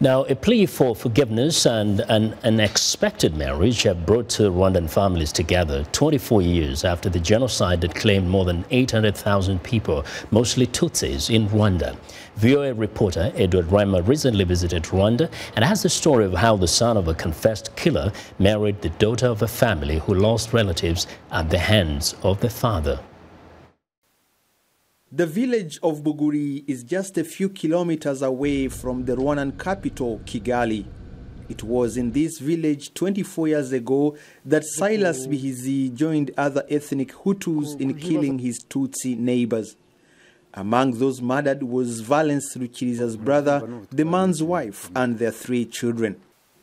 Now, a plea for forgiveness and an unexpected marriage have brought two Rwandan families together 24 years after the genocide that claimed more than 800,000 people, mostly Tutsis, in Rwanda. VOA reporter Edward Rwema recently visited Rwanda and has the story of how the son of a confessed killer married the daughter of a family who lost relatives at the hands of the father. The village of Buguri is just a few kilometers away from the Rwandan capital, Kigali. It was in this village 24 years ago that Silas Bihizi joined other ethnic Hutus in killing his Tutsi neighbors. Among those murdered was Valens, Rukiriza's brother, the man's wife, and their 3 children.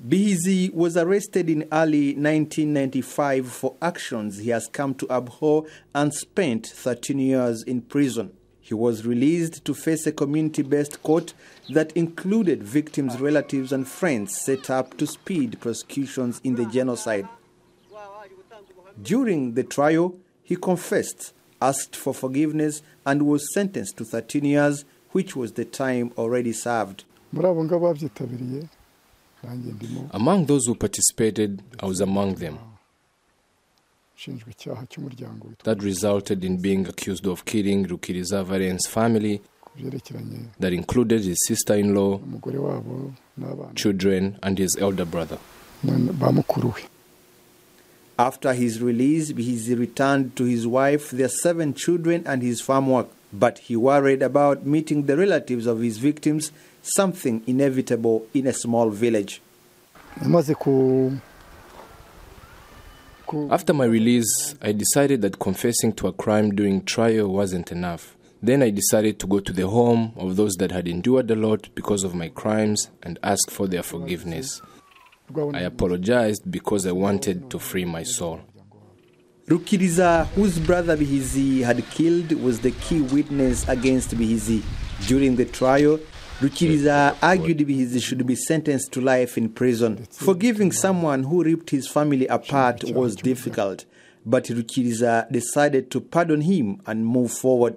Bihizi was arrested in early 1995 for actions he has come to abhor and spent 13 years in prison. He was released to face a community-based court that included victims' relatives and friends set up to speed prosecutions in the genocide. During the trial, he confessed, asked for forgiveness, and was sentenced to 13 years, which was the time already served. Among those who participated, I was among them. That resulted in being accused of killing Rukiriza Valens' family, that included his sister-in-law, children, and his elder brother. After his release, he returned to his wife, their 7 children, and his farm work. But he worried about meeting the relatives of his victims, something inevitable in a small village. After my release, I decided that confessing to a crime during trial wasn't enough. Then I decided to go to the home of those that had endured a lot because of my crimes and ask for their forgiveness. I apologized because I wanted to free my soul. Rukiriza, whose brother Bihizi had killed, was the key witness against Bihizi. During the trial, Rukiriza argued Bihizi should be sentenced to life in prison. Forgiving someone who ripped his family apart was difficult, but Rukiriza decided to pardon him and move forward.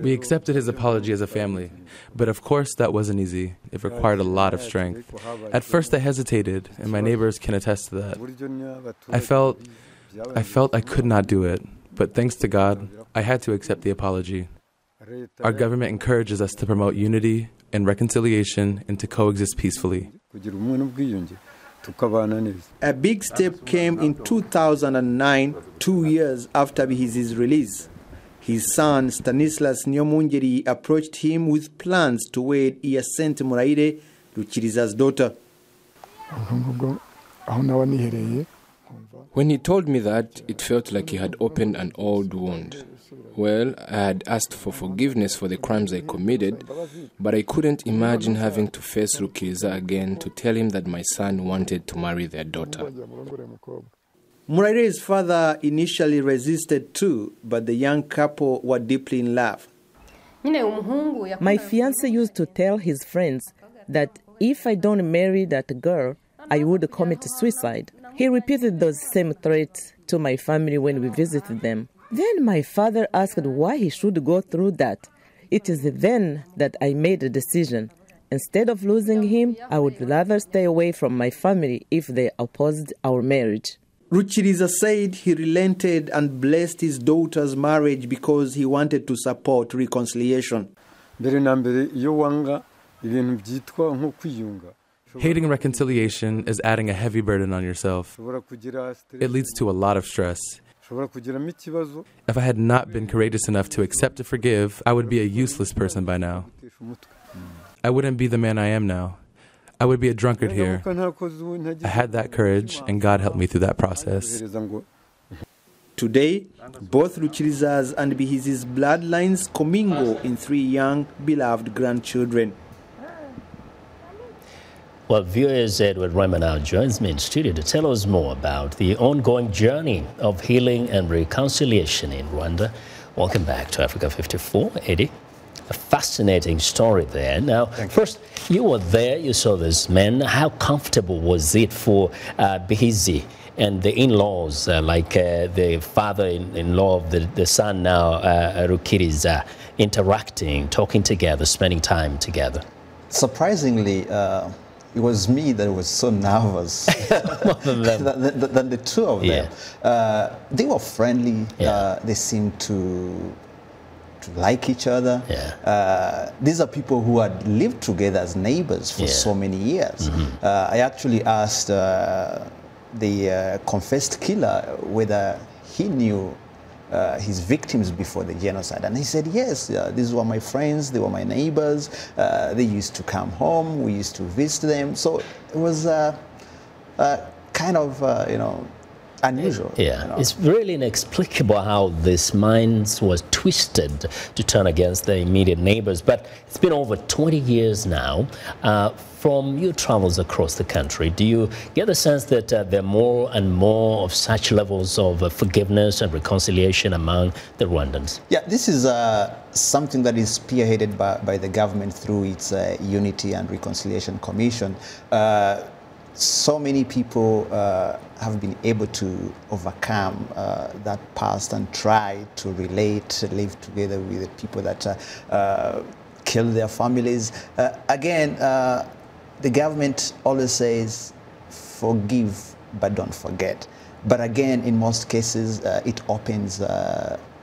We accepted his apology as a family, but of course that wasn't easy. It required a lot of strength. At first I hesitated, and my neighbors can attest to that. I felt I could not do it, but thanks to God, I had to accept the apology. Our government encourages us to promote unity and reconciliation and to coexist peacefully. A big step came in 2009, 2 years after his release. His son, Stanislas Nyomungeri, approached him with plans to wed Hyacinthe Murayire, Rukiriza's daughter. When he told me that, it felt like he had opened an old wound. Well, I had asked for forgiveness for the crimes I committed, but I couldn't imagine having to face Rukiriza again to tell him that my son wanted to marry their daughter. Murayire's father initially resisted too, but the young couple were deeply in love. My fiancé used to tell his friends that if I don't marry that girl, I would commit suicide. He repeated those same threats to my family when we visited them. Then my father asked why he should go through that. It is then that I made a decision. Instead of losing him, I would rather stay away from my family if they opposed our marriage. Rukiriza said he relented and blessed his daughter's marriage because he wanted to support reconciliation. Hating reconciliation is adding a heavy burden on yourself. It leads to a lot of stress. If I had not been courageous enough to accept to forgive, I would be a useless person by now. I wouldn't be the man I am now. I would be a drunkard here. I had that courage, and God helped me through that process. Today, both Rukiriza's and Bihizi's bloodlines commingle in 3 young, beloved grandchildren. Well, viewers, Edward Rwema now joins me in studio to tell us more about the ongoing journey of healing and reconciliation in Rwanda. Welcome back to Africa 54, Eddie. A fascinating story there. Now, first, you were there, you saw this man. How comfortable was it for Bihizi and the in-laws, like the father-in-law of the son now, Rukiriza, interacting, talking together, spending time together? Surprisingly, it was me that was so nervous than the two of them. Yeah. They were friendly. Yeah. They seemed to like each other. Yeah. These are people who had lived together as neighbors for so many years. I actually asked the confessed killer whether he knew his victims before the genocide, and he said yes, these were my friends, they were my neighbors, they used to come home, we used to visit them, so it was kind of unusual. Yeah, it's really inexplicable how this mind was twisted to turn against the immediate neighbors. But it's been over 20 years now. From your travels across the country, do you get the sense that there are more and more of such levels of forgiveness and reconciliation among the Rwandans? Yeah, this is something that is spearheaded by the government through its Unity and Reconciliation Commission. So many people have been able to overcome that past and try to relate, live together with the people that killed their families. Again, the government always says, forgive but don't forget. But again, in most cases, it opens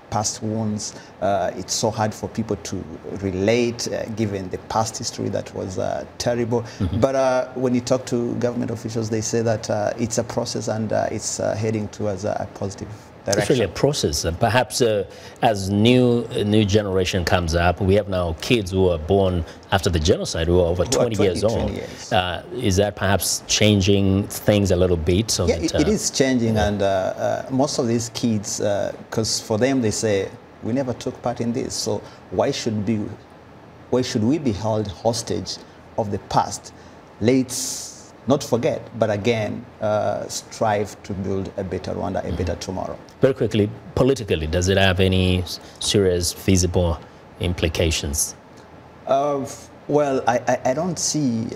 past wounds. It's so hard for people to relate, given the past history that was terrible. But when you talk to government officials, they say that it's a process and it's heading towards a positive direction. It's really a process. Perhaps as new generation comes up, we have now kids who are born after the genocide who are over 20 years old. Is that perhaps changing things a little bit? So yeah, that, it is changing, and most of these kids, because for them they say, we never took part in this, so why should we be held hostage of the past? Let's not forget, but again, strive to build a better Rwanda, a better tomorrow. Very quickly, politically, does it have any serious, feasible implications? Well, I don't see,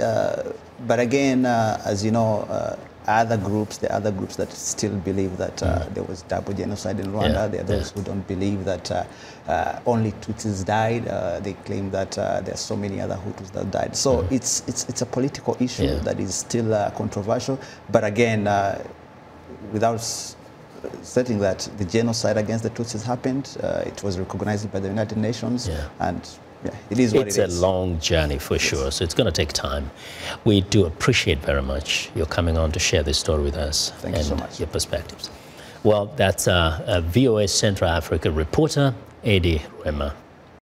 but again, as you know, the other groups that still believe that there was double genocide in Rwanda. There are those who don't believe that only Tutsis died. They claim that there are so many other Hutus that died. So it's a political issue that is still controversial. But again, without stating that the genocide against the Tutsis happened, it was recognized by the United Nations, and it is what it is. It's a long journey for sure, so it's going to take time. We do appreciate very much your coming on to share this story with us. Thank you so much. Your perspectives. Well, that's a VOA Central Africa reporter, Edward Rwema.